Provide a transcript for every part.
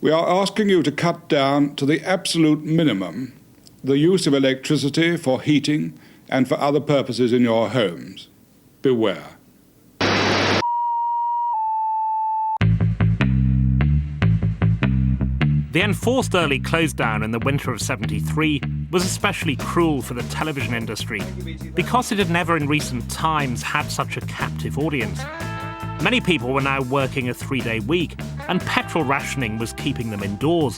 we are asking you to cut down to the absolute minimum the use of electricity for heating and for other purposes in your homes. Beware. The enforced early close down in the winter of '73 was especially cruel for the television industry because it had never in recent times had such a captive audience. Many people were now working a 3-day week, and petrol rationing was keeping them indoors.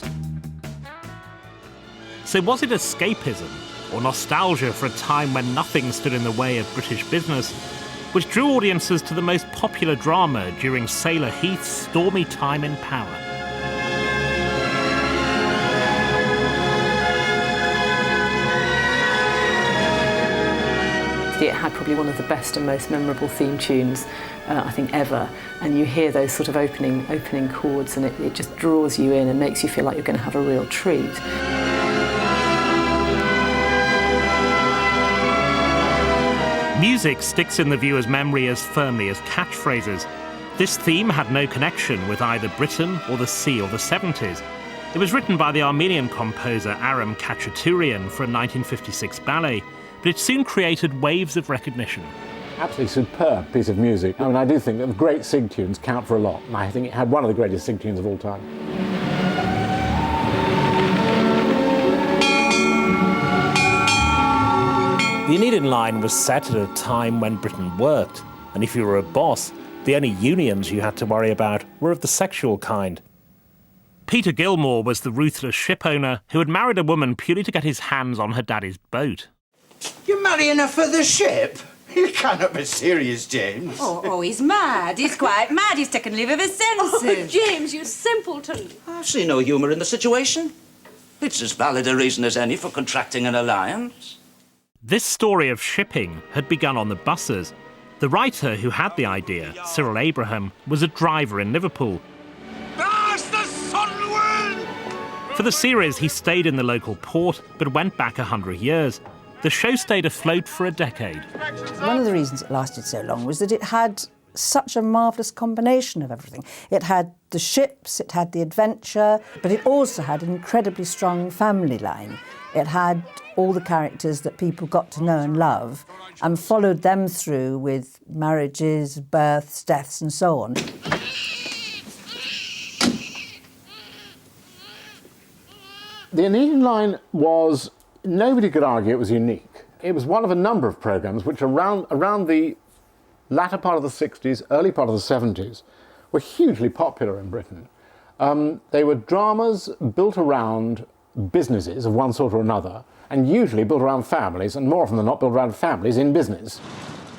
So was it escapism or nostalgia for a time when nothing stood in the way of British business, which drew audiences to the most popular drama during Sailor Heath's stormy time in power? It had probably one of the best and most memorable theme tunes, I think, ever. And you hear those sort of opening chords, and it just draws you in and makes you feel like you're going to have a real treat. Music sticks in the viewer's memory as firmly as catchphrases. This theme had no connection with either Britain or the sea or the 70s. It was written by the Armenian composer Aram Khachaturian for a 1956 ballet, but it soon created waves of recognition. Absolutely superb piece of music. I mean, I do think that great sig tunes count for a lot, and I think it had one of the greatest sig tunes of all time. The Aeneid line was set at a time when Britain worked, and if you were a boss, the only unions you had to worry about were of the sexual kind. Peter Gilmore was the ruthless ship owner who had married a woman purely to get his hands on her daddy's boat. You're marrying her for the ship? You cannot be serious, James. Oh, he's mad. He's quite mad. He's taken leave of his senses. Oh, James, you simpleton. I see no humour in the situation. It's as valid a reason as any for contracting an alliance. This story of shipping had begun on the buses. The writer who had the idea, Cyril Abraham, was a driver in Liverpool. Blast the sun wind! For the series, he stayed in the local port, but went back 100 years. The show stayed afloat for a decade. One of the reasons it lasted so long was that it had such a marvellous combination of everything. It had the ships, it had the adventure, but it also had an incredibly strong family line. It had all the characters that people got to know and love and followed them through with marriages, births, deaths and so on. The Aeneid line was, nobody could argue it was unique. It was one of a number of programmes which around the latter part of the 60s, early part of the 70s, were hugely popular in Britain. They were dramas built around businesses of one sort or another, and usually built around families, and more often than not built around families in business.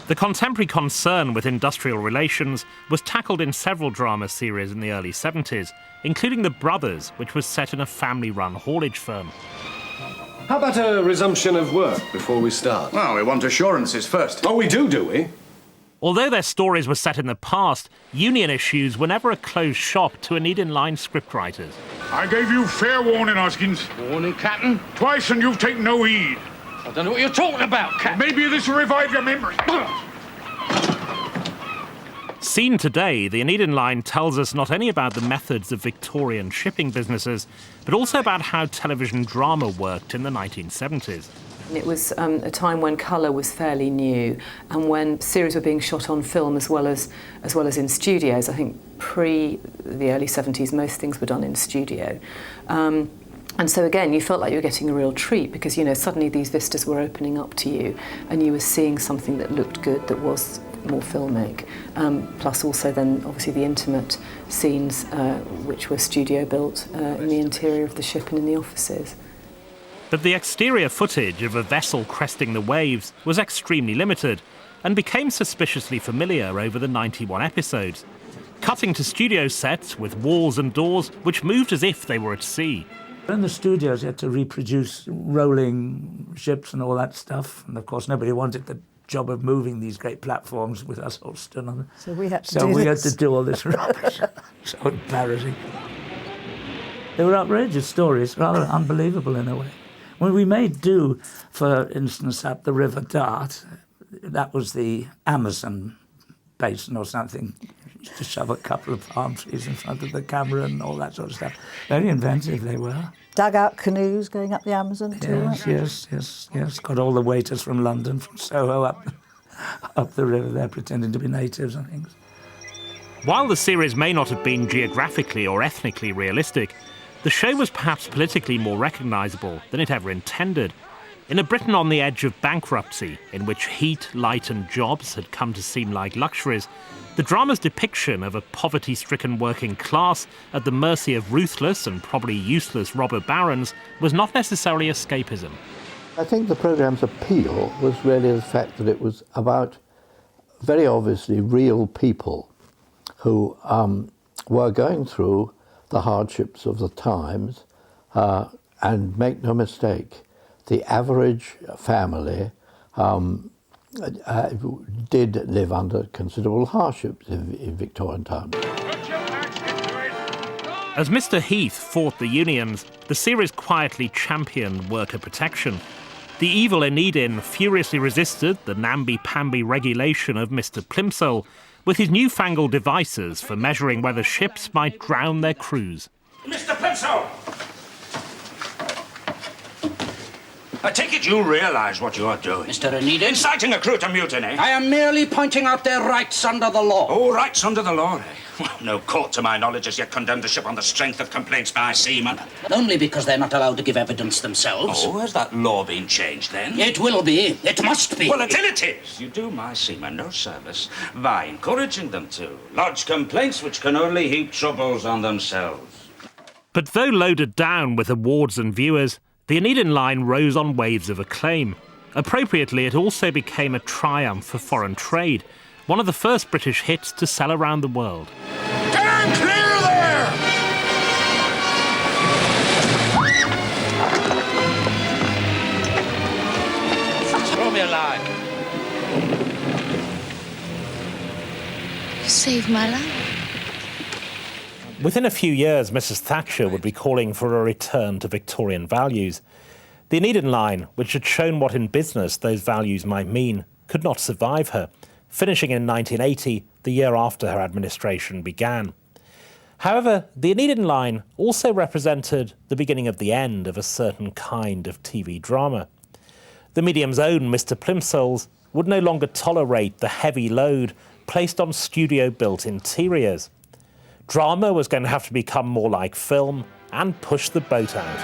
The contemporary concern with industrial relations was tackled in several drama series in the early 70s, including The Brothers, which was set in a family-run haulage firm. How about a resumption of work before we start? Well, we want assurances first. Oh, we do we? Although their stories were set in the past, union issues were never a closed shop to Aeneid-line scriptwriters. I gave you fair warning, Hoskins. Warning, Captain? Twice, and you've taken no heed. I don't know what you're talking about, Captain. Maybe this will revive your memory. Seen today, the Aeneid line tells us not only about the methods of Victorian shipping businesses, but also about how television drama worked in the 1970s. It was a time when colour was fairly new and when series were being shot on film as well as in studios. I think pre the early 70s, most things were done in studio. And so again, you felt like you were getting a real treat because, you know, suddenly these vistas were opening up to you and you were seeing something that looked good, that was more filmic. Plus also then obviously the intimate scenes which were studio built in the interior of the ship and in the offices. But the exterior footage of a vessel cresting the waves was extremely limited and became suspiciously familiar over the 91 episodes, cutting to studio sets with walls and doors which moved as if they were at sea. In the studios, you had to reproduce rolling ships and all that stuff. And of course, nobody wanted the job of moving these great platforms with us all stood on them. So we had to had to do all this rubbish. So embarrassing. They were outrageous stories, rather unbelievable in a way. When we made do, for instance, at the River Dart, that was the Amazon basin or something, to shove a couple of palm trees in front of the camera and all that sort of stuff. Very inventive they were. Dugout canoes going up the Amazon too. Yes. Got all the waiters from London, from Soho up the river there, pretending to be natives and things. While the series may not have been geographically or ethnically realistic, the show was perhaps politically more recognisable than it ever intended. In a Britain on the edge of bankruptcy, in which heat, light and jobs had come to seem like luxuries, the drama's depiction of a poverty-stricken working class at the mercy of ruthless and probably useless robber barons was not necessarily escapism. I think the programme's appeal was really the fact that it was about very obviously real people who were going through the hardships of the times, and make no mistake, the average family did live under considerable hardships in Victorian times. As Mr. Heath fought the unions, the series quietly championed worker protection. The evil Enidin furiously resisted the namby-pamby regulation of Mr. Plimsoll with his newfangled devices for measuring whether ships might drown their crews. Mr. Plimsoll! I take it you realise what you're doing. Mr. Enidin? Inciting a crew to mutiny. I am merely pointing out their rights under the law. Oh, rights under the law, eh? Well, no court, to my knowledge, has yet condemned a ship on the strength of complaints by seamen. Only because they're not allowed to give evidence themselves. Oh, has that law been changed, then? It will be. It must be. Well, until it is, you do my seamen no service by encouraging them to lodge complaints which can only heap troubles on themselves. But though loaded down with awards and viewers, the Enidin line rose on waves of acclaim. Appropriately, it also became a triumph for foreign trade, one of the first British hits to sell around the world. Stand clear there! Throw me a line. You saved my life. Within a few years, Mrs. Thatcher would be calling for a return to Victorian values. The Enidin line, which had shown what in business those values might mean, could not survive her, finishing in 1980, the year after her administration began. However, the Enidin line also represented the beginning of the end of a certain kind of TV drama. The medium's own Mr. Plimsolls would no longer tolerate the heavy load placed on studio-built interiors. Drama was going to have to become more like film and push the boat out.